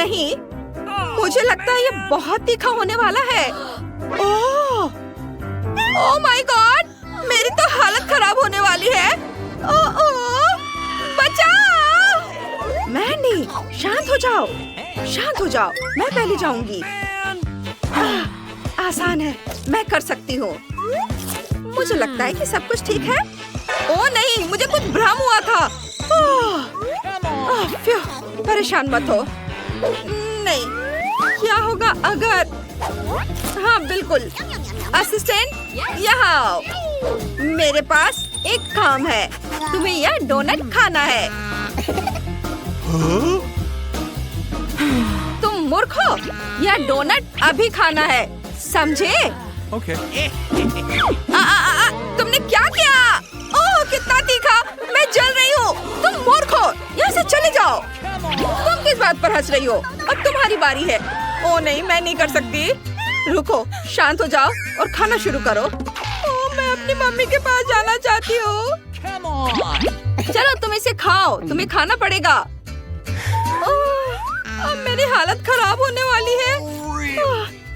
नहीं, मुझे लगता है ये बहुत तीखा होने वाला है। ओह माय गॉड, मेरी तो हालत खराब होने वाली है। बचाओ! मैंडी, शांत हो जाओ, शांत हो जाओ। मैं पहले जाऊंगी। आसान है, मैं कर सकती हूँ। मुझे लगता है कि सब कुछ ठीक है। ओह नहीं, मुझे कुछ भ्रम हुआ था। परेशान मत हो। नहीं, क्या होगा अगर... हाँ बिल्कुल, असिस्टेंट यहाँ आओ। मेरे पास एक काम है, तुम्हें यह डोनट खाना है। तुम मूर्ख हो, यह डोनट अभी खाना है, समझे? Okay. तुमने क्या किया? ओह कितना तीखा, मैं जल रही हूँ। तुम मूर्ख हो, यहाँ से चले जाओ। तुम किस बात पर हंस रही हो? अब तुम्हारी बारी है। ओह नहीं, मैं नहीं कर सकती। रुको, शांत हो जाओ और खाना शुरू करो। ओह मैं अपनी मम्मी के पास जाना चाहती हूँ। चलो तुम इसे खाओ, तुम्हें खाना पड़ेगा। अब मेरी हालत खराब होने वाली है।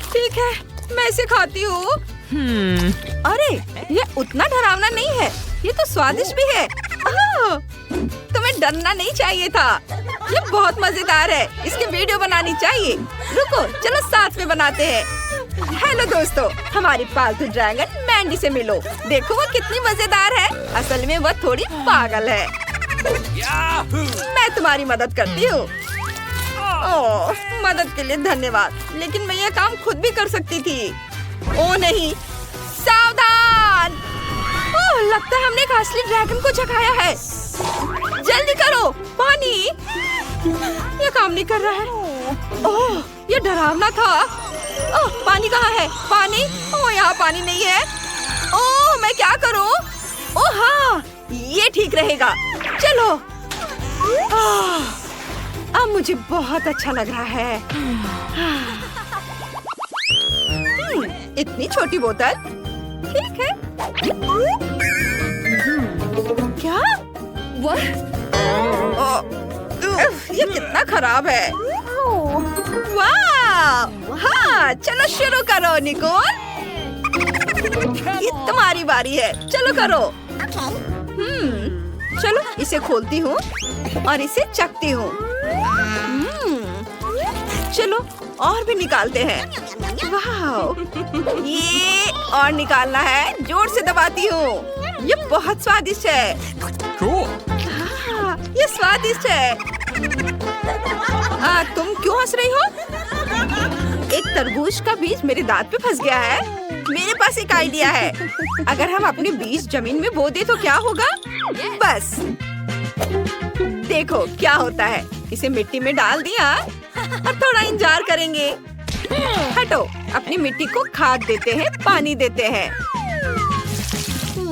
ठीक है, मैं इसे खाती हूँ। अरे ये उतना डरावना नहीं है, ये तो स्वादिष्ट भी है। तुम्हें डरना नहीं चाहिए था। ये बहुत मजेदार है, इसकी वीडियो बनानी चाहिए। रुको, चलो साथ में बनाते हैं। हेलो दोस्तों, हमारी पालतू ड्रैगन मैंडी से मिलो। देखो वो कितनी मजेदार है। असल में वह थोड़ी पागल है। मैं तुम्हारी मदद करती हूँ। ओह, मदद के लिए धन्यवाद, लेकिन मैं यह काम खुद भी कर सकती थी। ओह नहीं, सावधान! ओह, लगता है हमने एक असली ड्रैगन को जगाया है। जल्दी करो, पानी! यह काम नहीं कर रहा है। ओह, यह डरावना था। ओह, पानी कहाँ है? पानी? ओह, यहाँ पानी नहीं है। ओह, मैं क्या करूँ? ओह हाँ, ये ठीक रहेगा। चलो। अब मुझे बहुत अच्छा लग रहा है। इतनी छोटी बोतल, ठीक है। क्या? ये कितना खराब है। वाह! हाँ, चलो शुरू करो निकोल। ये तुम्हारी बारी है, चलो करो। चलो इसे खोलती हूँ और इसे चखती हूँ। चलो और भी निकालते हैं। वाह! ये और निकालना है, जोर से दबाती हूँ। ये बहुत स्वादिष्ट है। हाँ, ये स्वादिष्ट है। तुम क्यों हंस रही हो? एक तरबूज का बीज मेरे दांत पे फंस गया है। मेरे पास एक आइडिया है। अगर हम अपने बीज जमीन में बो दे तो क्या होगा? बस देखो क्या होता है। इसे मिट्टी में डाल दिया और थोड़ा इंतजार करेंगे। हटो, अपनी मिट्टी को खाद देते हैं, पानी देते हैं।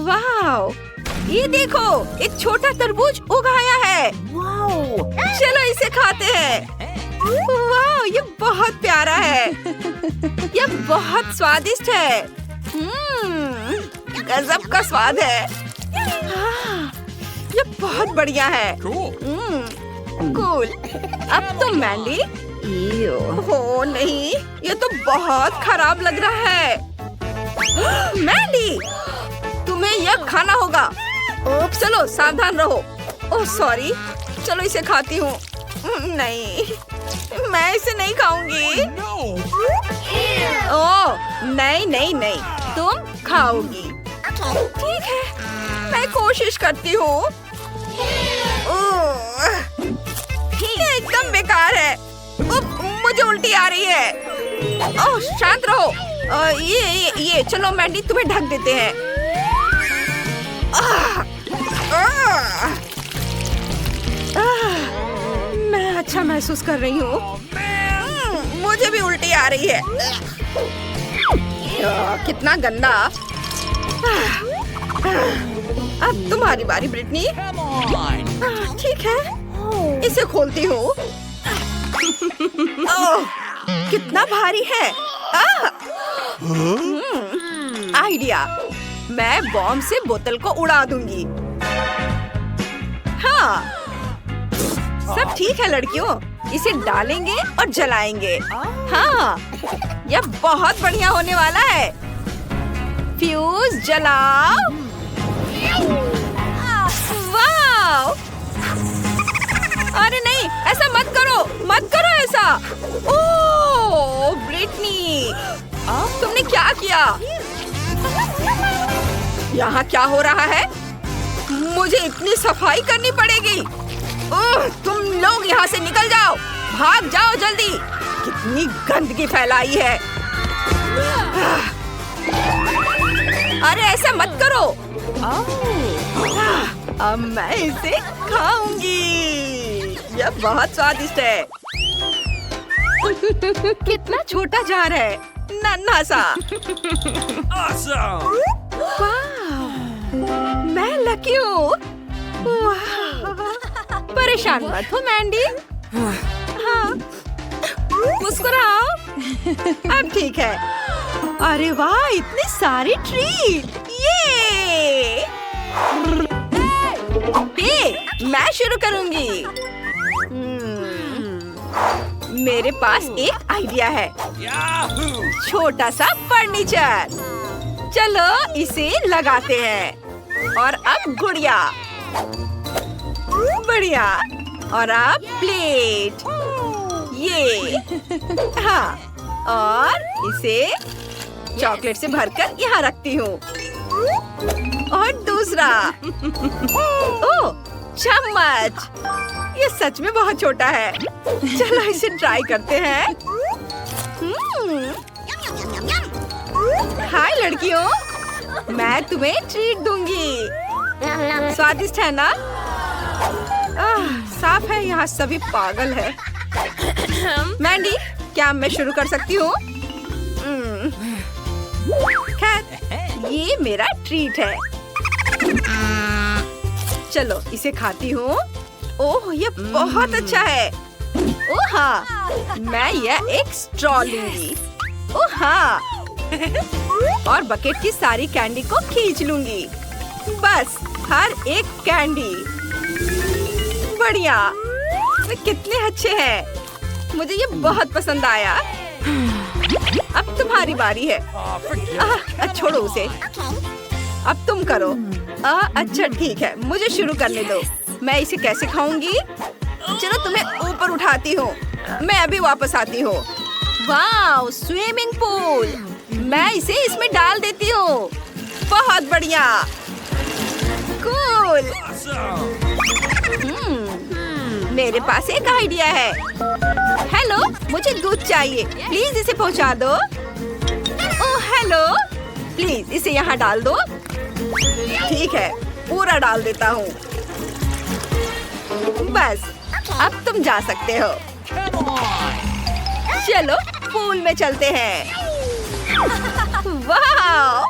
वाह! ये देखो, एक छोटा तरबूज उग आया है। चलो इसे खाते हैं। वाह! ये बहुत प्यारा है। ये बहुत स्वादिष्ट है। गजब का स्वाद है। ये बहुत बढ़िया है। कूल। अब तुम मैंडी। हो नहीं, ये तो बहुत खराब लग रहा है। मैंडी, तुम्हें यह खाना होगा। चलो सावधान रहो। ओह सॉरी, चलो इसे खाती हूँ। नहीं, मैं इसे नहीं खाऊंगी। ओह नहीं नहीं नहीं, तुम खाओगी। ठीक है, मैं कोशिश करती हूँ। ये एकदम बेकार है। मुझे उल्टी आ रही है। ओह शांत रहो। ये चलो मैंडी, तुम्हें ढक देते हैं। मैं अच्छा महसूस कर रही हूँ। मुझे भी उल्टी आ रही है। कितना गंदा। अब तुम्हारी बारी ब्रिटनी। ठीक है, इसे खोलती हूँ। ओह, कितना भारी है। आइडिया, मैं बॉम्ब से बोतल को उड़ा दूंगी। हाँ, सब ठीक है लड़कियों, इसे डालेंगे और जलाएंगे। हाँ, यह बहुत बढ़िया होने वाला है। फ्यूज जलाओ। वाह! अरे नहीं, ऐसा मत करो ऐसा। ओह ब्रिटनी, तुमने क्या किया? यहाँ क्या हो रहा है? मुझे इतनी सफाई करनी पड़ेगी। ओह, तुम लोग यहाँ से निकल जाओ, भाग जाओ जल्दी। कितनी गंदगी फैलाई है। अरे ऐसा मत करो। अब मैं इसे खाऊंगी। यह बहुत स्वादिष्ट है। कितना छोटा जार है, नन्हा सा। Awesome! मैं लकी हूँ। परेशान मत हो मैंडी। हाँ, मुस्कुराओ। अब ठीक है। अरे वाह, इतनी सारी ट्रीट। ये मैं शुरू करूंगी। मेरे पास एक आइडिया है। Yahoo! छोटा सा फर्नीचर। चलो इसे लगाते हैं। और अब गुड़िया। बढ़िया। और अब प्लेट। ये। हाँ, और इसे चॉकलेट से भरकर यहाँ रखती हूँ। और दूसरा। ओह, चम्मच। ये सच में बहुत छोटा है। चलो इसे ट्राई करते हैं। हाय लड़कियों, मैं तुम्हें ट्रीट दूंगी। स्वादिष्ट है ना? साफ है, यहाँ सभी पागल है। मैंडी, क्या मैं शुरू कर सकती हूँ? खैर, ये मेरा ट्रीट है। चलो इसे खाती हूँ। ओह, ये बहुत अच्छा है। ओह हाँ, मैं यह एक स्ट्रॉ लूंगी। ओह हाँ, और बकेट की सारी कैंडी को खींच लूंगी। बस हर एक कैंडी। बढ़िया, वे कितने अच्छे हैं। मुझे ये बहुत पसंद आया। अब तुम्हारी बारी है। छोड़ो उसे। अब तुम करो। अच्छा ठीक है, मुझे शुरू करने दो। मैं इसे कैसे खाऊंगी? चलो तुम्हें ऊपर उठाती हूँ। मैं अभी वापस आती हूँ। वाह, स्विमिंग पूल। मैं इसे इसमें डाल देती हूँ। बहुत बढ़िया। कूल। मेरे पास एक आइडिया है। हेलो, मुझे दूध चाहिए। प्लीज इसे पहुँचा दो। ओह हेलो, प्लीज इसे यहाँ डाल दो। ठीक है, पूरा डाल देता हूँ। बस, अब तुम जा सकते हो। चलो पूल में चलते हैं। वाह,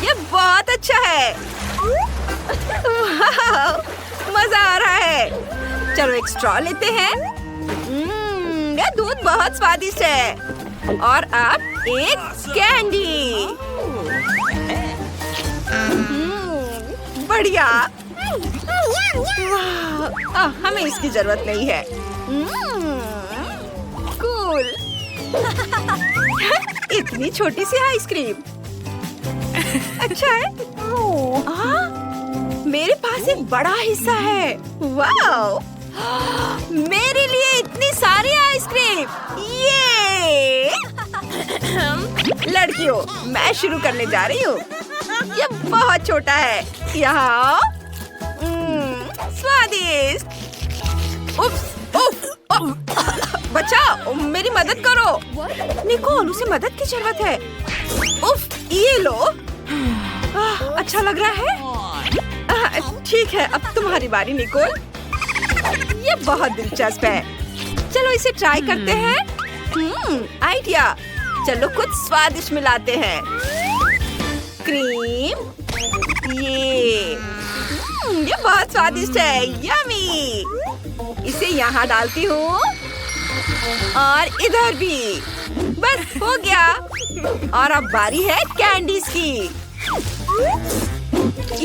ये बहुत अच्छा है। वाह, मजा आ रहा है। चलो एक स्ट्रॉ लेते हैं। ये दूध बहुत स्वादिष्ट है। और अब एक कैंडी। बढ़िया। वाह, हमें इसकी जरूरत नहीं है। कूल। इतनी छोटी सी आइसक्रीम। अच्छा है। मेरे पास एक बड़ा हिस्सा है। वाह, मेरे लिए इतनी सारी आइसक्रीम। ये लड़कियों, मैं शुरू करने जा रही हूँ। ये बहुत छोटा है। यहाँ स्वादिष्ट। उफ्स, उफ, बचाओ, मेरी मदद करो। निकोल, उसे मदद की जरूरत है। उफ, ये लो। अच्छा लग रहा है। ठीक है, अब तुम्हारी बारी निकोल। ये बहुत दिलचस्प है। चलो इसे ट्राई करते हैं। आइडिया। चलो कुछ स्वादिष्ट मिलाते हैं। क्रीम। ये बहुत स्वादिष्ट है। यमी। इसे यहाँ डालती हूँ और इधर भी। बस हो गया। और अब बारी है कैंडीज की।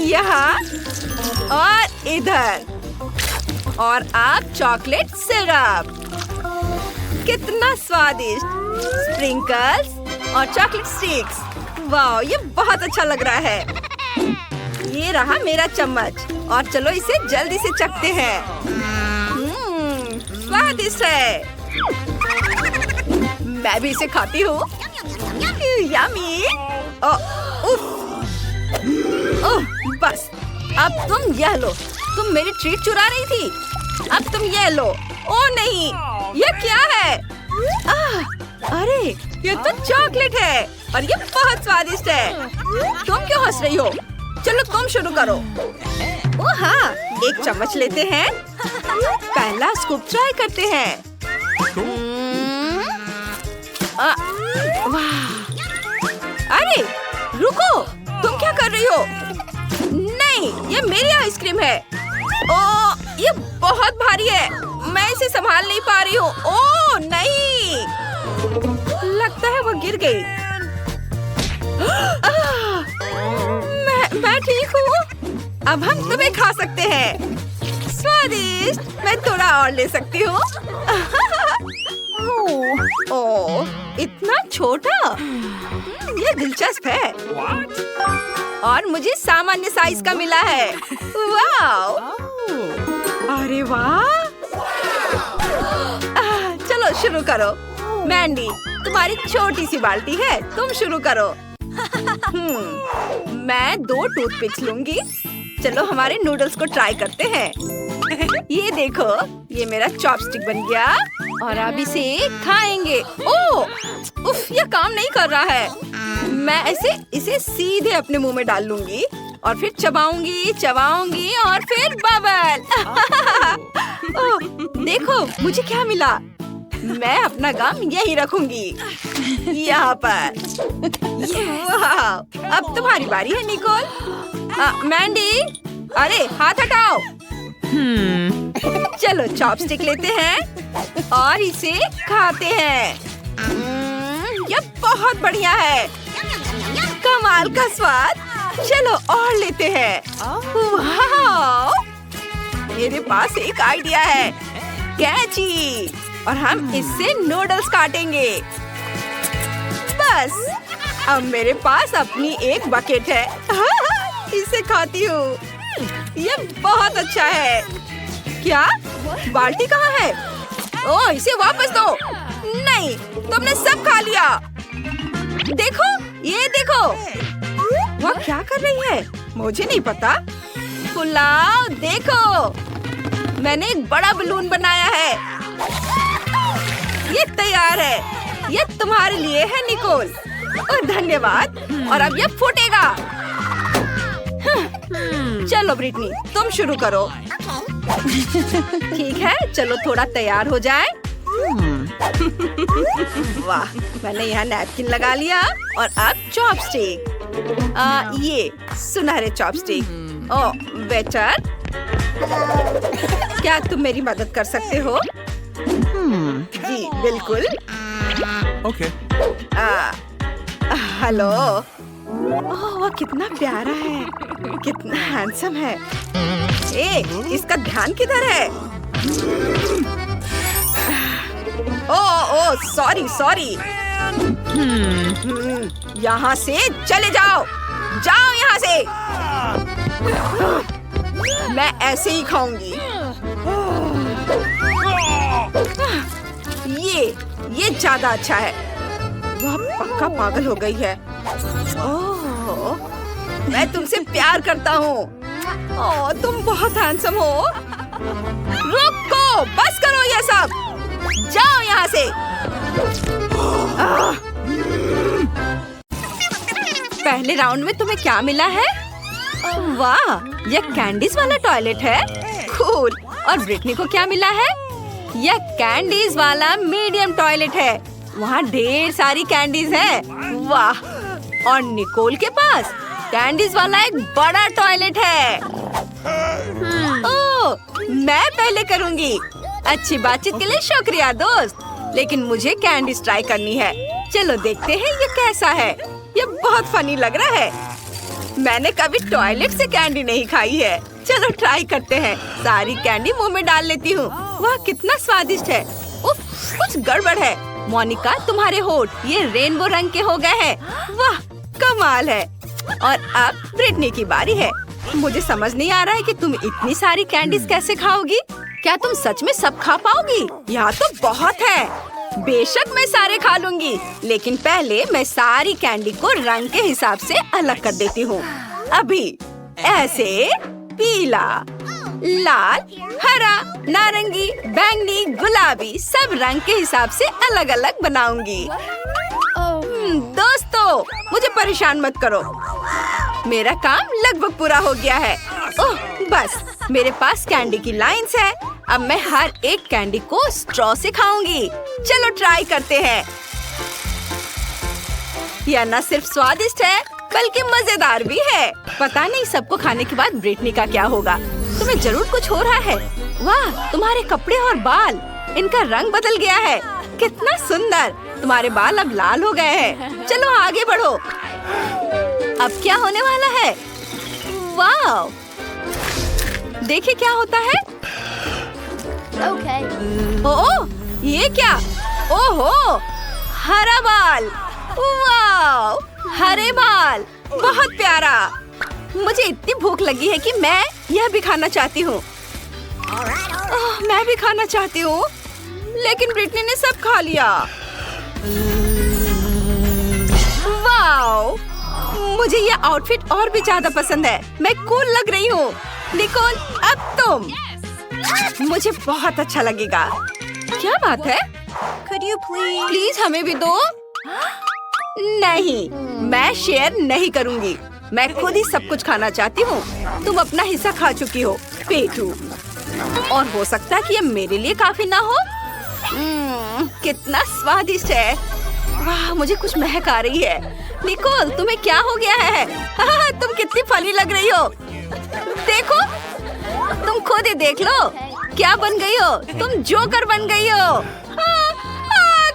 यहाँ और इधर। और अब चॉकलेट सिरप। कितना स्वादिष्ट। स्प्रिंकल्स और चॉकलेट स्टिक्स। वाह, ये बहुत अच्छा लग रहा है। ये रहा मेरा चम्मच और चलो इसे जल्दी से चखते हैं। स्वादिष्ट है। मैं भी इसे खाती हूँ। यम्मी। बस, अब तुम यह लो। तुम मेरी ट्रीट चुरा रही थी। अब तुम ये लो। ओ नहीं, ये क्या है? अरे, ये तो चॉकलेट है और ये बहुत स्वादिष्ट है। तुम क्यों हंस रही हो? चलो तुम शुरू करो। ओ हाँ, एक चम्मच लेते हैं। पहला स्कूप ट्राई करते हैं। वाह! अरे, रुको! तुम क्या कर रही हो? नहीं, ये मेरी आइसक्रीम है। ओ, ये बहुत भारी है। मैं इसे संभाल नहीं पा रही हूँ। ओह नहीं! लगता है वो गिर गई। मैं ठीक हूँ। अब हम तुम्हें खा सकते हैं। स्वादिष्ट। मैं थोड़ा और ले सकती हूँ। ओह, इतना छोटा। ये दिलचस्प है। और मुझे सामान्य साइज का मिला है। वाह! अरे वाह! चलो शुरू करो। मैंडी, तुम्हारी छोटी सी बाल्टी है, तुम शुरू करो। मैं 2 टूथपिक्स लूंगी। चलो हमारे नूडल्स को ट्राई करते हैं। ये देखो, ये मेरा चॉपस्टिक बन गया और अब इसे खाएंगे। ओह, उफ, ये काम नहीं कर रहा है। मैं इसे सीधे अपने मुंह में डाल लूंगी और फिर चबाऊंगी और फिर बबल। ओह, देखो मुझे क्या मिला। मैं अपना गम यहीं रखूंगी, यहाँ पर। वाह! अब तुम्हारी बारी है निकोल। मैंडी, अरे हाथ हटाओ। चलो चॉपस्टिक लेते हैं और इसे खाते हैं। ये बहुत बढ़िया है। कमाल का स्वाद। चलो और लेते हैं। वाह! मेरे पास एक आइडिया है। कैची, और हम इससे नूडल्स काटेंगे। बस, अब मेरे पास अपनी एक बकेट है। इसे खाती हूँ। ये बहुत अच्छा है। क्या? बाल्टी कहाँ है? ओह, इसे वापस दो। नहीं, तुमने सब खा लिया। देखो, ये देखो। वह क्या कर रही है? मुझे नहीं पता। पुलाव, देखो, मैंने एक बड़ा बलून बनाया है। ये तैयार है। ये तुम्हारे लिए है निकोल। ओह, धन्यवाद। और अब ये फूटेगा। चलो ब्रिटनी, तुम शुरू करो। ठीक है, चलो थोड़ा तैयार हो जाए। वाह, मैंने यहाँ नैपकिन लगा लिया और अब चॉपस्टिक। ये सुनहरे चॉपस्टिक। ओह, वेटर, क्या तुम मेरी मदद कर सकते हो? जी बिल्कुल। ओके। हेलो। ओह, वह कितना प्यारा है। कितना हैंडसम है। इसका ध्यान किधर है? ओह, सॉरी। यहाँ से चले जाओ। यहाँ से। मैं ऐसे ही खाऊंगी। ये ज्यादा अच्छा है। वह पक्का पागल हो गई है। ओह, मैं तुमसे प्यार करता हूँ। ओह, तुम बहुत हैंडसम हो। रुको, बस करो ये सब। जाओ यहाँ से। पहले राउंड में तुम्हें क्या मिला है? वाह, यह कैंडीज वाला टॉयलेट है। कूल। और ब्रिटनी को क्या मिला है? यह कैंडीज वाला मीडियम टॉयलेट है। वहाँ ढेर सारी कैंडीज हैं। वाह! और निकोल के पास कैंडीज वाला एक बड़ा टॉयलेट है। ओह, मैं पहले करूँगी। अच्छी बातचीत के लिए शुक्रिया दोस्त। लेकिन मुझे कैंडीज ट्राई करनी है। चलो देखते हैं ये कैसा है। ये बहुत फनी लग रहा है। मैंने कभी टॉयलेट से कैंडी नहीं खाई है। चलो ट्राई करते हैं। सारी कैंडी मुंह में डाल लेती हूँ। वाह कितना स्वादिष्ट है। उफ, कुछ गड़बड़ है। मोनिका तुम्हारे होठ ये रेनबो रंग के हो गए हैं। वाह कमाल है। और अब ब्रिटनी की बारी है। मुझे समझ नहीं आ रहा है कि तुम इतनी सारी कैंडीज कैसे खाओगी। क्या तुम सच में सब खा पाओगी? यहाँ तो बहुत है। बेशक मैं सारे खा लूंगी, लेकिन पहले मैं सारी कैंडी को रंग के हिसाब से अलग कर देती हूँ। अभी ऐसे पीला, लाल, हरा, नारंगी, बैंगनी, गुलाबी सब रंग के हिसाब से अलग अलग बनाऊंगी। दोस्तों मुझे परेशान मत करो, मेरा काम लगभग पूरा हो गया है। ओह बस मेरे पास कैंडी की लाइंस है। अब मैं हर एक कैंडी को स्ट्रॉ से खाऊंगी। चलो ट्राई करते हैं। यह न सिर्फ स्वादिष्ट है बल्कि मजेदार भी है। पता नहीं सबको खाने के बाद ब्रिटनी का क्या होगा। तुम्हें जरूर कुछ हो रहा है। वाह तुम्हारे कपड़े और बाल, इनका रंग बदल गया है। कितना सुंदर। तुम्हारे बाल अब लाल हो गए हैं। चलो आगे बढ़ो। अब क्या होने वाला है? वाह देखिए क्या होता है। ओह ये क्या? ओहो हरा बाल। वाह हरे बाल बहुत प्यारा। मुझे इतनी भूख लगी है कि मैं यह भी खाना चाहती हूँ। मैं भी खाना चाहती हूँ, लेकिन ब्रिटनी ने सब खा लिया। वाह मुझे यह आउटफिट और भी ज्यादा पसंद है। मैं कूल लग रही हूँ। निकोल अब तुम। मुझे बहुत अच्छा लगेगा। क्या बात है? प्लीज हमें भी दो। नहीं मैं शेयर नहीं करूँगी। मैं खुद ही सब कुछ खाना चाहती हूँ। तुम अपना हिस्सा खा चुकी हो पेटू, और हो सकता है कि ये मेरे लिए काफी ना हो। कितना स्वादिष्ट है। वाह मुझे कुछ महक आ रही है। निकोल तुम्हें क्या हो गया है? तुम कितनी फनी लग रही हो। देखो तुम खुद ही देख लो क्या बन गई हो। तुम जोकर बन गई हो।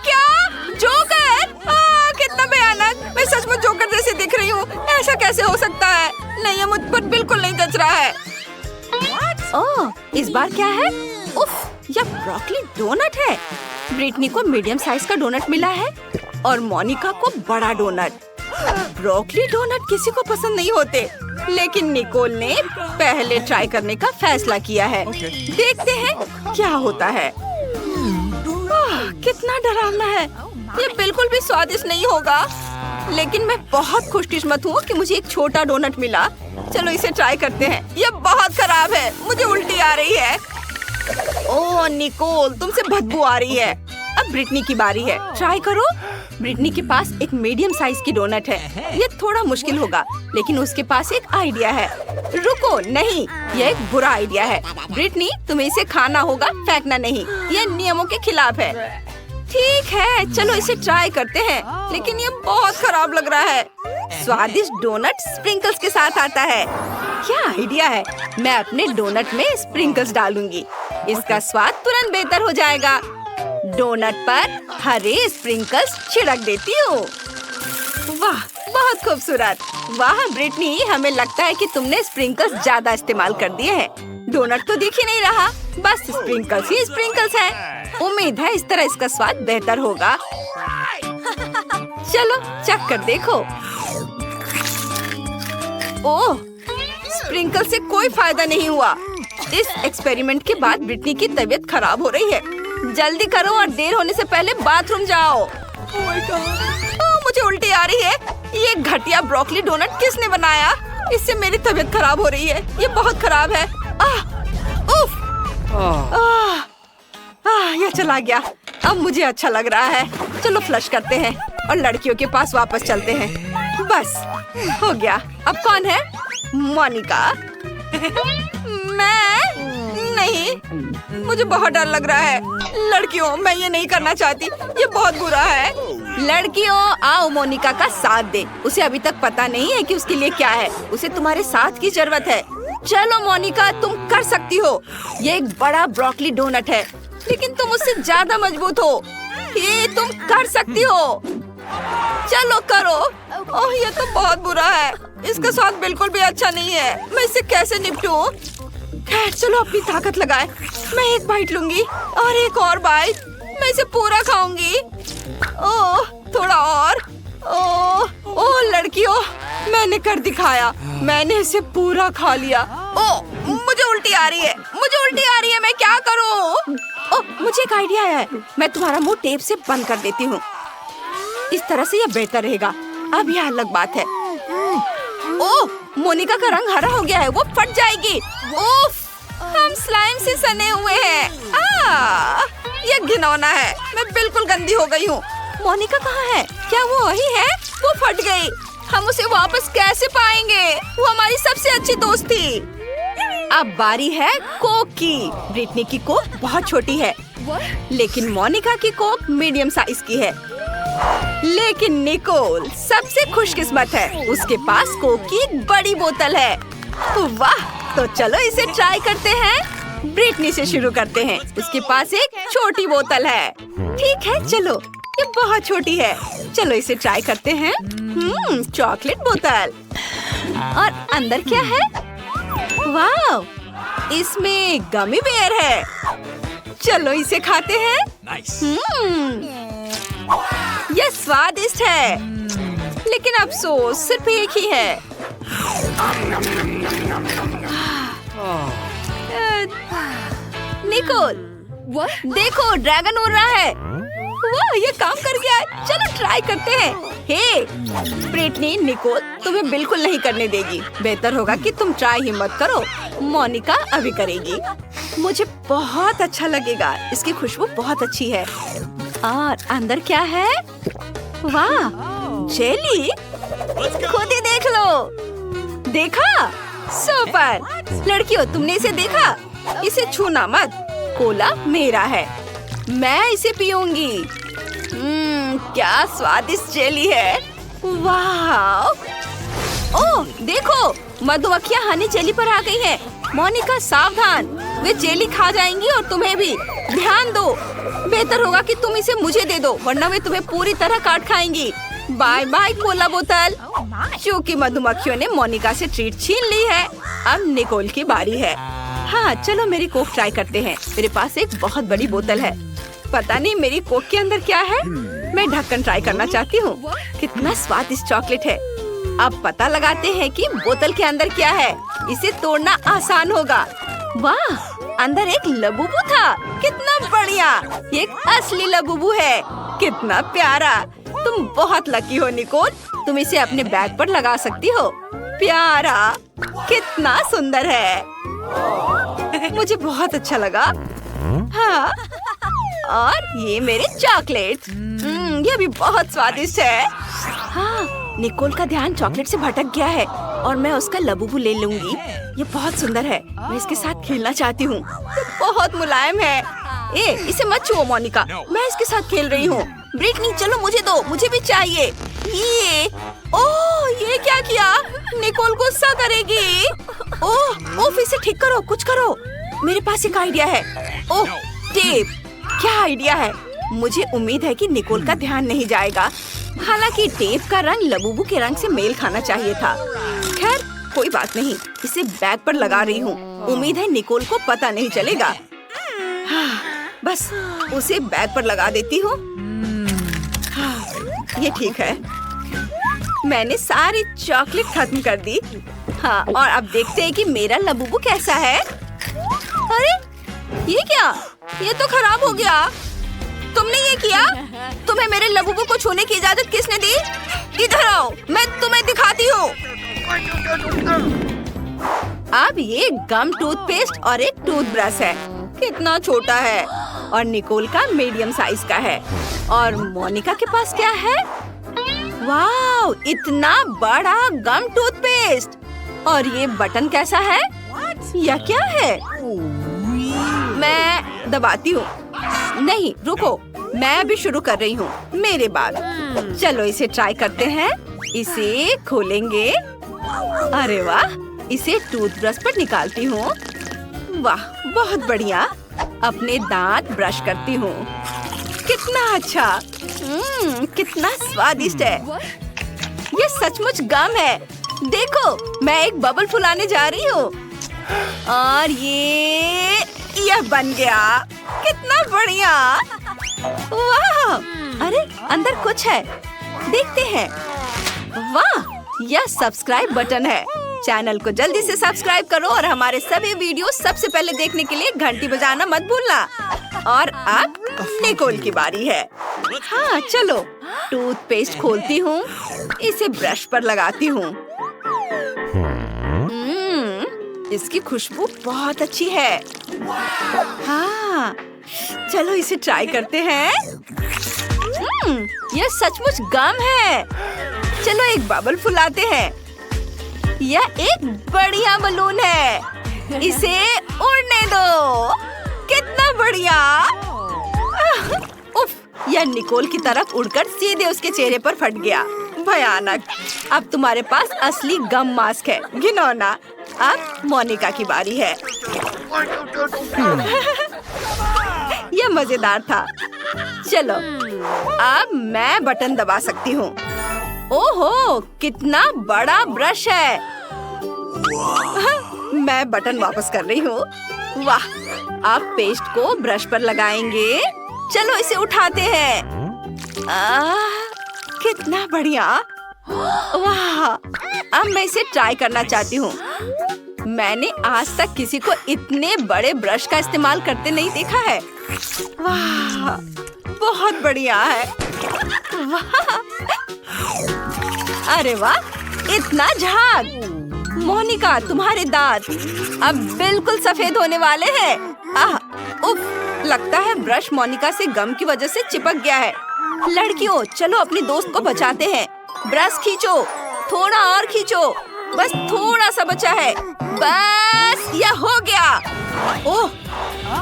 क्या जोकर? कितना भयानक। मैं सच में जोकर जैसे दिख रही हूँ। ऐसा कैसे हो सकता है? नहीं ये मुझ पर बिल्कुल नहीं जच रहा है। ओह इस बार क्या है? उफ यह ब्रोकली डोनट है। ब्रिटनी को मीडियम साइज का डोनट मिला है और मोनिका को बड़ा डोनट। ब्रोकली डोनट किसी को पसंद नहीं होते, लेकिन निकोल ने पहले ट्राई करने का फैसला किया है। देखते हैं क्या होता है। कितना डरावना है। ये बिल्कुल भी स्वादिष्ट नहीं होगा, लेकिन मैं बहुत खुशकिस्मत हूँ कि मुझे एक छोटा डोनट मिला। चलो इसे ट्राई करते हैं। ये बहुत खराब है। मुझे उल्टी आ रही है। ओह निकोल तुमसे बदबू आ रही है। अब ब्रिटनी की बारी है। ट्राई करो। ब्रिटनी के पास एक मीडियम साइज की डोनट है। ये थोड़ा मुश्किल होगा, लेकिन उसके पास एक आइडिया है। रुको नहीं, ये एक बुरा आइडिया है। ब्रिटनी तुम्हें इसे खाना होगा, फेंकना नहीं। ये नियमों के खिलाफ है। ठीक है चलो इसे ट्राई करते हैं, लेकिन ये बहुत खराब लग रहा है। स्वादिष्ट डोनट स्प्रिंकल्स के साथ आता है। क्या आइडिया है। मैं अपने डोनट में स्प्रिंकल्स डालूंगी। इसका स्वाद तुरंत बेहतर हो जाएगा। डोनट पर हरे स्प्रिंकल्स छिड़क देती हूँ। वाह बहुत खूबसूरत। वाह ब्रिटनी हमें लगता है कि तुमने स्प्रिंकल्स ज्यादा इस्तेमाल कर दिए हैं। डोनट तो दिख ही नहीं रहा, बस स्प्रिंकल्स ही स्प्रिंकल्स हैं। उम्मीद है इस तरह इसका स्वाद बेहतर होगा। चलो चख कर देखो। ओह स्प्रिंकल से कोई फायदा नहीं हुआ। इस एक्सपेरिमेंट के बाद ब्रिटनी की तबीयत खराब हो रही है। जल्दी करो और देर होने से पहले बाथरूम जाओ। मुझे उल्टी आ रही है। ये घटिया ब्रोकली डोनट किसने बनाया? इससे मेरी तबीयत खराब हो रही है। ये बहुत खराब है। यह चला गया। अब मुझे अच्छा लग रहा है। चलो फ्लश करते हैं और लड़कियों के पास वापस चलते हैं। बस हो गया। अब कौन है? मोनिका। मैं नहीं, मुझे बहुत डर लग रहा है। लड़कियों मैं ये नहीं करना चाहती। ये बहुत बुरा है। लड़कियों आओ मोनिका का साथ दे। उसे अभी तक पता नहीं है कि उसके लिए क्या है। उसे तुम्हारे साथ की जरूरत है। चलो मोनिका तुम कर सकती हो। ये एक बड़ा ब्रोकली डोनट है, लेकिन तुम उससे ज्यादा मजबूत हो। ये तुम कर सकती हो। चलो करो। ओह ये तो बहुत बुरा है। इसका स्वाद बिल्कुल भी अच्छा नहीं है। मैं इससे कैसे निपटूं? खैर चलो अपनी ताकत लगाए। मैं एक बाइट लूंगी और एक और बाइट। मैं इसे पूरा खाऊंगी। ओह थोड़ा और। ओह लड़कियों, मैंने कर दिखाया। मैंने इसे पूरा खा लिया। ओह मुझे उल्टी आ रही है। मैं क्या करूं? ओह मुझे एक आइडिया है। मैं तुम्हारा मुंह टेप से बंद कर देती हूँ। इस तरह से यह बेहतर रहेगा। अब यह अलग बात है। ओह मोनिका का रंग हरा हो गया है। वो फट जाएगी। उफ, हम स्लाइम से सने हुए हैं। ये घिनौना है। मैं बिल्कुल गंदी हो गई हूँ। मोनिका कहाँ है? क्या वो वही है? वो फट गई। हम उसे वापस कैसे पाएंगे? वो हमारी सबसे अच्छी दोस्त थी। अब बारी है कोक की। ब्रिटनी की कोक बहुत छोटी है, लेकिन मोनिका की कोक मीडियम साइज की है। लेकिन निकोल सबसे खुशकिस्मत है। उसके पास कोक की एक बड़ी बोतल है। वाह, तो चलो इसे ट्राई करते हैं। ब्रिटनी से शुरू करते हैं। उसके पास एक छोटी बोतल है। ठीक है चलो, ये बहुत छोटी है। चलो इसे ट्राई करते हैं। चॉकलेट बोतल। और अंदर क्या है? वाह, इसमें गमी बेयर है। चलो इसे खाते हैं। यह स्वादिष्ट है, लेकिन अफसोस सिर्फ एक ही है। निकोल, देखो ड्रैगन उड़ रहा है। वाह, ये काम कर गया। चलो ट्राई करते हैं। हे ब्रिटनी, निकोल तुम्हें बिल्कुल नहीं करने देगी। बेहतर होगा कि तुम ट्राई ही मत करो। मोनिका अभी करेगी। मुझे बहुत अच्छा लगेगा। इसकी खुशबू बहुत अच्छी है। और अंदर क्या है? वाह, जेली। खुद ही देख लो। देखा? सुपर। लड़कियों, तुमने इसे देखा? इसे छूना मत। कोला मेरा है। मैं इसे पीऊंगी। क्या स्वादिष्ट जेली है। वाह। ओह देखो, मधुमक्खियाँ हनी जेली पर आ गई हैं। मोनिका सावधान, वे जेली खा जाएंगी और तुम्हें भी। ध्यान दो। बेहतर होगा कि तुम इसे मुझे दे दो, वरना वे तुम्हें पूरी तरह काट खाएंगी। बाय बाय कोला बोतल। क्योंकि मधुमक्खियों ने मोनिका से ट्रीट छीन ली है, अब निकोल की बारी है। हाँ चलो मेरी कोक ट्राई करते हैं। मेरे पास एक बहुत बड़ी बोतल है। पता नहीं मेरी कोक के अंदर क्या है। मैं ढक्कन ट्राई करना चाहती हूँ। कितना स्वादिष्ट चॉकलेट है। अब पता लगाते हैं कि बोतल के अंदर क्या है। इसे तोड़ना आसान होगा। वाह, अंदर एक लबूबू था। कितना बढ़िया। ये एक असली लबूबू है। कितना प्यारा। तुम बहुत लकी हो निकोल। तुम इसे अपने बैग पर लगा सकती हो। प्यारा, कितना सुंदर है। मुझे बहुत अच्छा लगा। हाँ, और ये मेरे चॉकलेट। ये भी बहुत स्वादिष्ट है। हाँ, निकोल का ध्यान चॉकलेट से भटक गया है और मैं उसका लबूबू ले लूंगी। ये बहुत सुंदर है। मैं इसके साथ खेलना चाहती हूँ। ये बहुत मुलायम है। इसे मत छुओ मोनिका। मैं इसके साथ खेल रही हूँ। ब्रिटनी चलो मुझे दो, मुझे भी चाहिए। ये क्या किया? निकोल गुस्सा करेगी। ओह इसे ठीक करो, कुछ करो। मेरे पास एक आइडिया है। ओह टेप। क्या आइडिया है। मुझे उम्मीद है कि निकोल का ध्यान नहीं जाएगा। हालांकि टेप का रंग लबूबू के रंग से मेल खाना चाहिए था। खैर कोई बात नहीं, इसे बैग पर लगा रही हूँ। उम्मीद है निकोल को पता नहीं चलेगा। बस उसे बैग पर लगा देती हूँ। ये ठीक है। मैंने सारी चॉकलेट खत्म कर दी। हाँ, और अब देखते हैं कि मेरा लबूबू कैसा है। अरे ये क्या? ये तो खराब हो गया। तुमने ये किया? तुम्हें मेरे लबूबू को छूने की इजाजत किसने दी? इधर आओ, मैं तुम्हें दिखाती हूँ। अब ये गम टूथपेस्ट और एक टूथब्रश है। कितना छोटा है। और निकोल का मीडियम साइज का है। और मोनिका के पास क्या है? वाव, इतना बड़ा गम टूथपेस्ट। और ये बटन कैसा है? यह क्या है? मैं दबाती हूँ। नहीं रुको, मैं अभी शुरू कर रही हूँ, मेरे बाद। चलो इसे ट्राई करते हैं। इसे खोलेंगे। अरे वाह, इसे टूथब्रश पर निकालती हूँ। वाह बहुत बढ़िया। अपने दांत ब्रश करती हूँ। कितना अच्छा। कितना स्वादिष्ट है। ये सचमुच गम है। देखो, मैं एक बबल फुलाने जा रही हूँ। और ये बन गया। कितना बढ़िया। वाह! अरे अंदर कुछ है, देखते हैं। वाह! यह सब्सक्राइब बटन है। चैनल को जल्दी से सब्सक्राइब करो और हमारे सभी वीडियो सबसे पहले देखने के लिए घंटी बजाना मत भूलना। और अब निकोल की बारी है। हाँ चलो, टूथपेस्ट खोलती हूँ, इसे ब्रश पर लगाती हूँ। इसकी खुशबू बहुत अच्छी है। हाँ, चलो इसे ट्राई करते हैं। यह सचमुच गम है। चलो एक बबल फुलाते हैं। यह एक बढ़िया बलून है, इसे उड़ने दो। कितना बढ़िया। उफ, यह निकोल की तरफ उड़कर सीधे उसके चेहरे पर फट गया। भयानक। अब तुम्हारे पास असली गम मास्क है, घिनौना। अब मोनिका की बारी है। यह मजेदार था। चलो अब मैं बटन दबा सकती हूँ। ओहो, कितना बड़ा ब्रश है। मैं बटन वापस कर रही हूँ। वाह! अब पेस्ट को ब्रश पर लगाएंगे। चलो इसे उठाते हैं। कितना बढ़िया। वाह! अब मैं इसे ट्राई करना चाहती हूँ। मैंने आज तक किसी को इतने बड़े ब्रश का इस्तेमाल करते नहीं देखा है। वाह! बहुत बढ़िया है। वाह! अरे वाह! इतना झाग। मोनिका, तुम्हारे दांत अब बिल्कुल सफेद होने वाले हैं। उफ, लगता है ब्रश मोनिका से गम की वजह से चिपक गया है। लड़कियों, चलो अपनी दोस्त को बचाते हैं। ब्रश खींचो, थोड़ा और खींचो, बस थोड़ा सा बचा है। बस यह हो गया। ओह,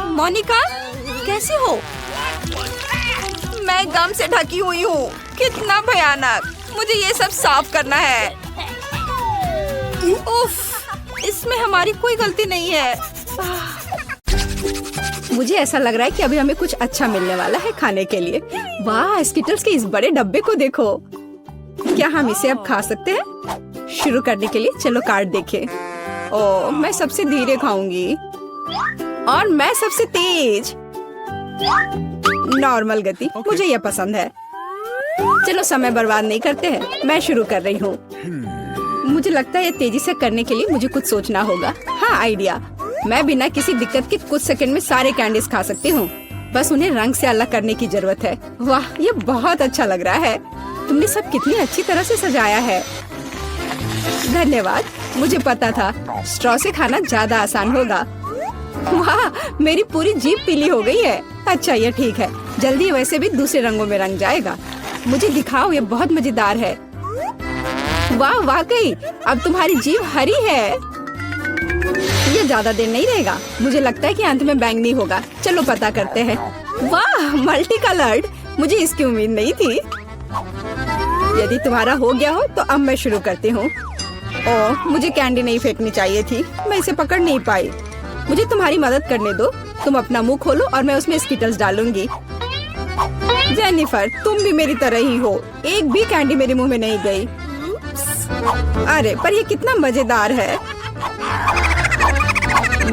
मोनिका कैसी हो? मैं गम से ढकी हुई हूँ। कितना भयानक। मुझे ये सब साफ करना है। उफ, इसमें हमारी कोई गलती नहीं है। मुझे ऐसा लग रहा है कि अभी हमें कुछ अच्छा मिलने वाला है खाने के लिए। वाह, स्किटल्स के इस बड़े डब्बे को देखो। क्या हम इसे अब खा सकते हैं? शुरू करने के लिए चलो कार्ड देखें। ओह, मैं सबसे धीरे खाऊंगी और मैं सबसे तेज। नॉर्मल गति, मुझे यह पसंद है। चलो समय बर्बाद नहीं करते हैं, मैं शुरू कर रही हूँ। मुझे लगता है ये तेजी से करने के लिए मुझे कुछ सोचना होगा। हाँ, आइडिया। मैं बिना किसी दिक्कत के कुछ सेकंड में सारे कैंडीज खा सकती हूँ। बस उन्हें रंग से अलग करने की जरूरत है। वाह, ये बहुत अच्छा लग रहा है। तुमने सब कितनी अच्छी तरह से सजाया है। धन्यवाद। मुझे पता था स्ट्रॉ से खाना ज्यादा आसान होगा। वाह, मेरी पूरी जीभ पीली हो गई है। अच्छा, ये ठीक है। जल्दी वैसे भी दूसरे रंगों में रंग जाएगा। मुझे दिखाओ, ये बहुत मजेदार है। वाह, वाकई अब तुम्हारी जीभ हरी है। ये ज्यादा देर नहीं रहेगा। मुझे लगता है कि अंत में बैंगनी होगा। चलो पता करते हैं। वाह, मल्टी कलर्ड। मुझे इसकी उम्मीद नहीं थी। यदि तुम्हारा हो गया हो तो अब मैं शुरू करती हूँ। ओह, मुझे कैंडी नहीं फेंकनी चाहिए थी। मैं इसे पकड़ नहीं पाई। मुझे तुम्हारी मदद करने दो। तुम अपना मुंह खोलो और मैं उसमें स्किटल्स डालूंगी। जेनिफर, तुम भी मेरी तरह ही हो। एक भी कैंडी मेरे मुंह में नहीं गई। अरे, पर ये कितना मजेदार है।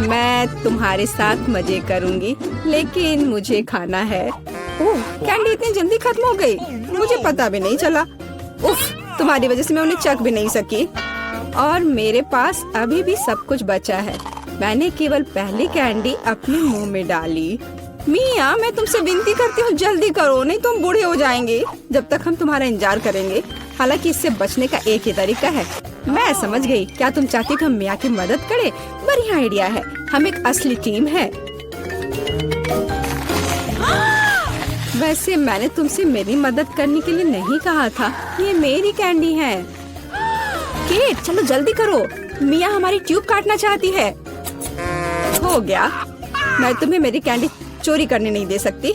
मैं तुम्हारे साथ मजे करूंगी, लेकिन मुझे खाना है। ओह, कैंडी इतनी जल्दी खत्म हो गई। मुझे पता भी नहीं चला। उफ, तुम्हारी वजह से मैं उन्हें चख भी नहीं सकी। और मेरे पास अभी भी सब कुछ बचा है। मैंने केवल पहली कैंडी अपने मुंह में डाली। मिया, मैं तुमसे विनती करती हूँ, जल्दी करो, नहीं तो हम बूढ़े हो जाएंगे जब तक हम तुम्हारा इंतजार करेंगे। हालांकि इससे बचने का एक ही तरीका है। मैं समझ गई। क्या तुम चाहती कि हम मिया की मदद करें? बढ़िया आइडिया है। हम एक असली टीम है। वैसे मैंने तुमसे मेरी मदद करने के लिए नहीं कहा था। ये मेरी कैंडी है। केट, चलो जल्दी करो। मिया हमारी ट्यूब काटना चाहती है। हो गया। मैं तुम्हें मेरी कैंडी चोरी करने नहीं दे सकती।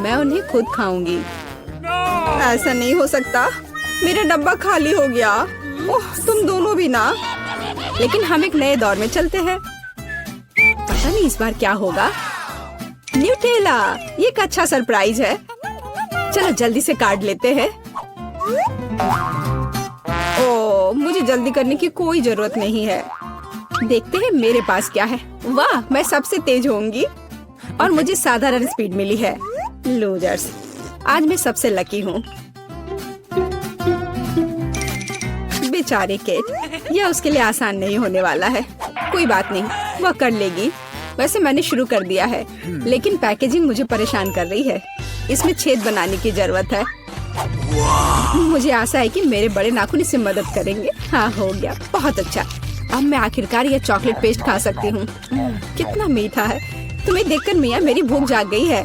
मैं उन्हें खुद खाऊंगी। ऐसा नहीं हो सकता। मेरा डब्बा खाली हो गया। ओह, तुम दोनों भी ना। लेकिन हम एक नए दौर में चलते हैं। पता नहीं इस बार क्या होगा। न्यूटेला, ये एक अच्छा सरप्राइज है। चलो जल्दी से काट लेते हैं। ओह, मुझे जल्दी करने की कोई जरूरत नहीं है। देखते हैं मेरे पास क्या है। वाह, मैं सबसे तेज होंगी और मुझे साधारण स्पीड मिली है। लूजर्स, आज मैं सबसे लकी हूँ। बेचारी केट, यह उसके लिए आसान नहीं होने वाला है। कोई बात नहीं, वह कर लेगी। वैसे मैंने शुरू कर दिया है, लेकिन पैकेजिंग मुझे परेशान कर रही है। इसमें छेद बनाने की जरूरत है। मुझे आशा है कि मेरे बड़े नाखून इससे मदद करेंगे। हाँ, हो गया, बहुत अच्छा। अब मैं आखिरकार यह चॉकलेट पेस्ट खा सकती हूँ। कितना मीठा है। तुम्हें देखकर मिया मेरी भूख जाग गई है।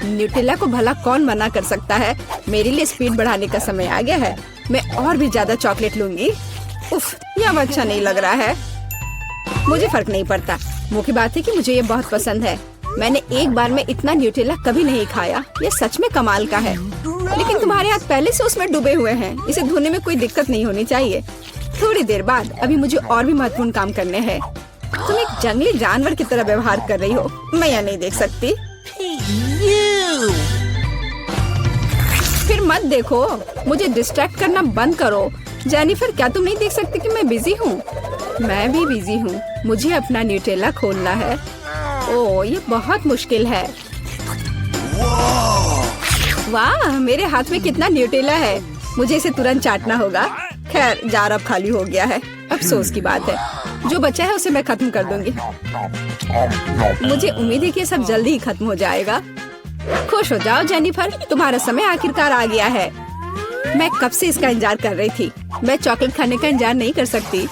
न्यूटेला को भला कौन मना कर सकता है। मेरे लिए स्पीड बढ़ाने का समय आ गया है। मैं और भी ज्यादा चॉकलेट लूंगी। उफ, यह अच्छा नहीं लग रहा है। मुझे फर्क नहीं पड़ता। मुख्य बात है कि मुझे ये बहुत पसंद है। मैंने एक बार में इतना न्यूटेला कभी नहीं खाया। ये सच में कमाल का है। लेकिन तुम्हारे हाथ पहले से उसमें डूबे हुए हैं। इसे धोने में कोई दिक्कत नहीं होनी चाहिए। थोड़ी देर बाद अभी मुझे और भी महत्वपूर्ण काम करने हैं। तुम एक जंगली जानवर की तरह व्यवहार कर रही हो। मैं यह नहीं देख सकती। फिर मत देखो। मुझे डिस्ट्रैक्ट करना बंद करो। जेनिफर, क्या तुम नहीं देख सकती कि मैं बिजी हूँ? मैं भी बिजी हूँ। मुझे अपना न्यूटेला खोलना है। ओह, ये बहुत मुश्किल है। वाह, मेरे हाथ में कितना न्यूटेला है। मुझे इसे तुरंत चाटना होगा। खैर, जार अब खाली हो गया है। अफसोस की बात है। जो बचा है उसे मैं खत्म कर दूंगी। मुझे उम्मीद है कि सब जल्दी ही खत्म हो जाएगा। खुश हो जाओ जेनिफर, तुम्हारा समय आखिरकार आ गया है। मैं कब से इसका इंतजार कर रही थी। मैं चॉकलेट खाने का इंतजार नहीं कर सकती।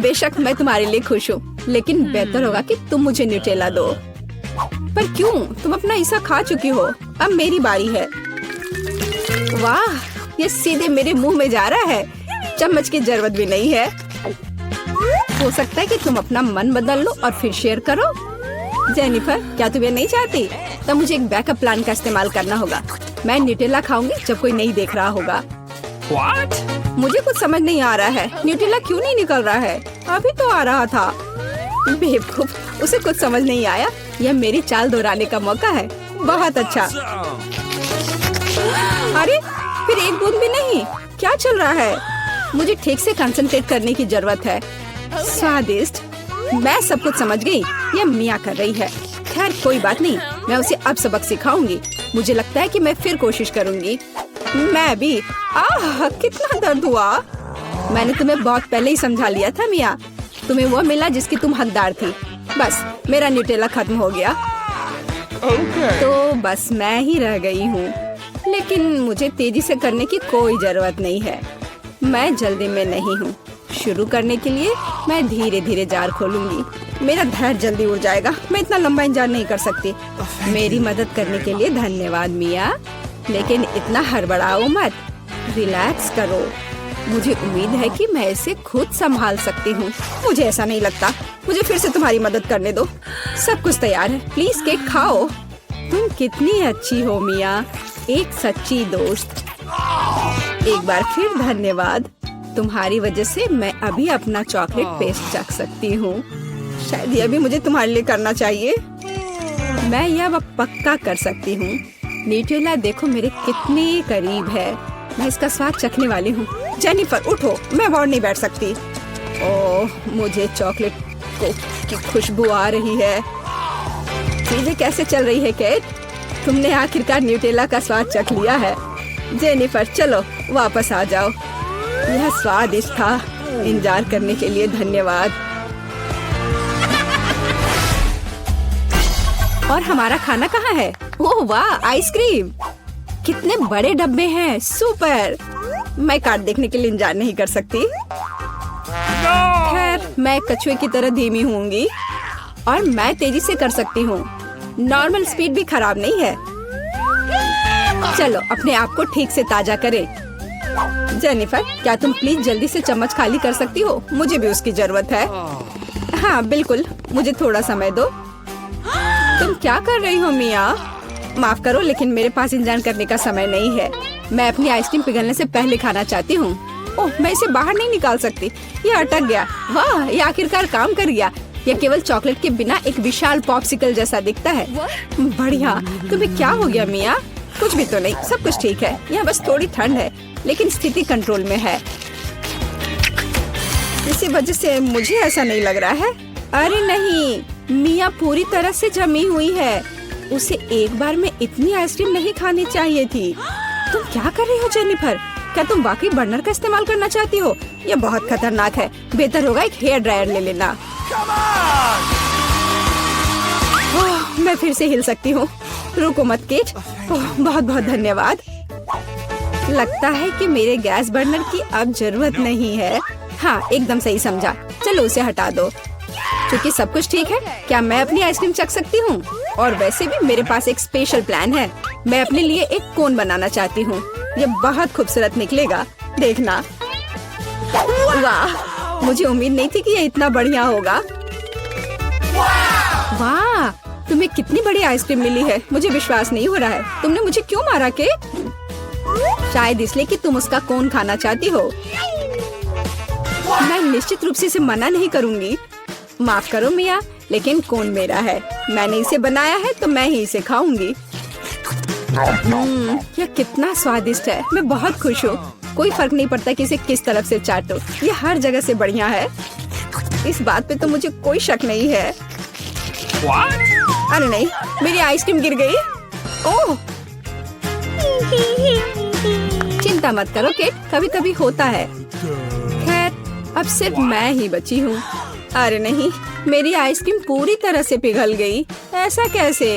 बेशक मैं तुम्हारे लिए खुश हूँ, लेकिन बेहतर होगा कि तुम मुझे न्यूटेला दो। पर क्यों? तुम अपना हिस्सा खा चुकी हो। अब मेरी बारी है। वाह, ये सीधे मेरे मुंह में जा रहा है। चम्मच की जरूरत भी नहीं है। हो सकता है कि तुम अपना मन बदल लो और फिर शेयर करो। जेनिफर, क्या तुम ये नहीं चाहती? तब मुझे एक बैकअप प्लान का इस्तेमाल करना होगा। मैं न्यूटेला खाऊंगी जब कोई नहीं देख रहा होगा। What? मुझे कुछ समझ नहीं आ रहा है। न्यूटेला क्यों नहीं निकल रहा है? अभी तो आ रहा था। बेवकूफ, उसे कुछ समझ नहीं आया। यह मेरी चाल दोहराने का मौका है। बहुत अच्छा। अरे, फिर एक बूंद भी नहीं। क्या चल रहा है? मुझे ठीक से कंसंट्रेट करने की जरूरत है। स्वादिष्ट। मैं सब कुछ समझ गई। यह मिया कर रही है। खैर, कोई बात नहीं। मैं उसे अब सबक सिखाऊंगी। मुझे लगता है कि मैं फिर कोशिश करूंगी। मैं भी। आह, कितना दर्द हुआ। मैंने तुम्हें बहुत पहले ही समझा लिया था मिया। तुम्हें वो मिला जिसकी तुम हकदार थी। बस, मेरा न्यूटेला खत्म हो गया। तो बस मैं ही रह गई हूँ। लेकिन मुझे तेजी से करने की कोई जरूरत नहीं है। मैं जल्दी में नहीं हूँ। शुरू करने के लिए मैं धीरे धीरे जार खोलूंगी। मेरा धैर्य जल्दी उड़ जाएगा। मैं इतना लंबा इंतजार नहीं कर सकती। मेरी मदद करने के लिए धन्यवाद मिया, लेकिन इतना हड़बड़ाओ मत। रिलैक्स करो। मुझे उम्मीद है कि मैं इसे खुद संभाल सकती हूँ। मुझे ऐसा नहीं लगता। मुझे फिर से तुम्हारी मदद करने दो। सब कुछ तैयार है। प्लीज केक खाओ। तुम कितनी अच्छी हो मिया, एक सच्ची दोस्त। एक बार फिर धन्यवाद। तुम्हारी वजह से मैं अभी अपना चॉकलेट पेस्ट चख सकती हूँ। शायद यह भी मुझे तुम्हारे लिए करना चाहिए। मैं यह पक्का कर सकती हूँ। न्यूटेला देखो मेरे कितने करीब है। मैं इसका स्वाद चखने वाली हूँ। जेनिफर, उठो। मैं और नहीं बैठ सकती। ओह, मुझे चॉकलेट की खुशबू आ रही है। चीजें कैसे चल रही है केट? तुमने आखिरकार न्यूटेला का स्वाद चख लिया है। जेनिफर, चलो वापस आ जाओ। यह स्वादिष्ट था। इंतजार करने के लिए धन्यवाद। और हमारा खाना कहाँ है? ओह वाह, आइसक्रीम। कितने बड़े डब्बे हैं। सुपर। मैं कार्ड देखने के लिए इंतजार नहीं कर सकती। खैर, मैं कछुए की तरह धीमी होंगी और मैं तेजी से कर सकती हूँ। नॉर्मल स्पीड भी खराब नहीं है। चलो अपने आप को ठीक से ताजा करें। जेनिफर, क्या तुम प्लीज जल्दी से चम्मच खाली कर सकती हो? मुझे भी उसकी जरूरत है। हाँ बिल्कुल, मुझे थोड़ा समय दो। तुम क्या कर रही हो मिया? माफ करो, लेकिन मेरे पास इंतजार करने का समय नहीं है। मैं अपनी आइसक्रीम पिघलने से पहले खाना चाहती हूँ। ओह, मैं इसे बाहर नहीं निकाल सकती। ये अटक गया। वाह, ये आखिरकार काम कर गया। यह केवल चॉकलेट के बिना एक विशाल पॉप्सिकल जैसा दिखता है। बढ़िया। तुम्हें क्या हो गया मिया? कुछ भी तो नहीं, सब कुछ ठीक है। यहाँ बस थोड़ी ठंड है, लेकिन स्थिति कंट्रोल में है। किसी वजह से मुझे ऐसा नहीं लग रहा है। अरे नहीं, मिया पूरी तरह से जमी हुई है। उसे एक बार में इतनी आइसक्रीम नहीं खानी चाहिए थी। तुम क्या कर रही हो जेनिफर? क्या तुम वाकई बर्नर का इस्तेमाल करना चाहती हो? यह बहुत खतरनाक है। बेहतर होगा एक हेयर ड्रायर ले लेना। मैं फिर से हिल सकती हूँ। रुको मत केट। बहुत बहुत धन्यवाद। लगता है कि मेरे गैस बर्नर की अब जरूरत नहीं है। हाँ, एकदम सही समझा। चलो उसे हटा दो। क्योंकि सब कुछ ठीक है, क्या मैं अपनी आइसक्रीम चख सकती हूँ? और वैसे भी मेरे पास एक स्पेशल प्लान है। मैं अपने लिए एक कोन बनाना चाहती हूँ। ये बहुत खूबसूरत निकलेगा, देखना। वाह, मुझे उम्मीद नहीं थी कि ये इतना बढ़िया होगा। वाह, तुम्हें कितनी बड़ी आइसक्रीम मिली है। मुझे विश्वास नहीं हो रहा है। तुमने मुझे क्यों मारा के? शायद इसलिए कि तुम उसका कोन खाना चाहती हो। मैं निश्चित रूप से इसे मना नहीं करूंगी। माफ करो मिया, लेकिन कोन मेरा है। मैंने इसे बनाया है तो मैं ही इसे खाऊंगी। यह कितना स्वादिष्ट है। मैं बहुत खुश हूँ। कोई फर्क नहीं पड़ता कि इसे किस तरफ से चाटो। ये हर जगह से बढ़िया है। इस बात पे तो मुझे कोई शक नहीं है। अरे नहीं, मेरी आइसक्रीम गिर गई। ओह, चिंता मत करो केट, कभी कभी होता है। खैर, अब सिर्फ मैं ही बची हूँ। अरे नहीं, मेरी आइसक्रीम पूरी तरह से पिघल गई। ऐसा कैसे?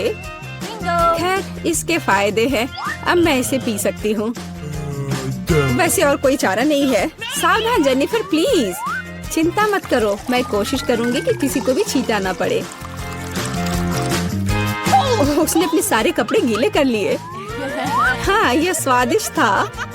खैर, इसके फायदे हैं। अब मैं इसे पी सकती हूँ। वैसे और कोई चारा नहीं है। सावधान जेनिफर, प्लीज। चिंता मत करो, मैं कोशिश करूंगी कि किसी को भी छींटा ना पड़े। उसने अपने सारे कपड़े गीले कर लिए। हाँ, यह स्वादिष्ट था।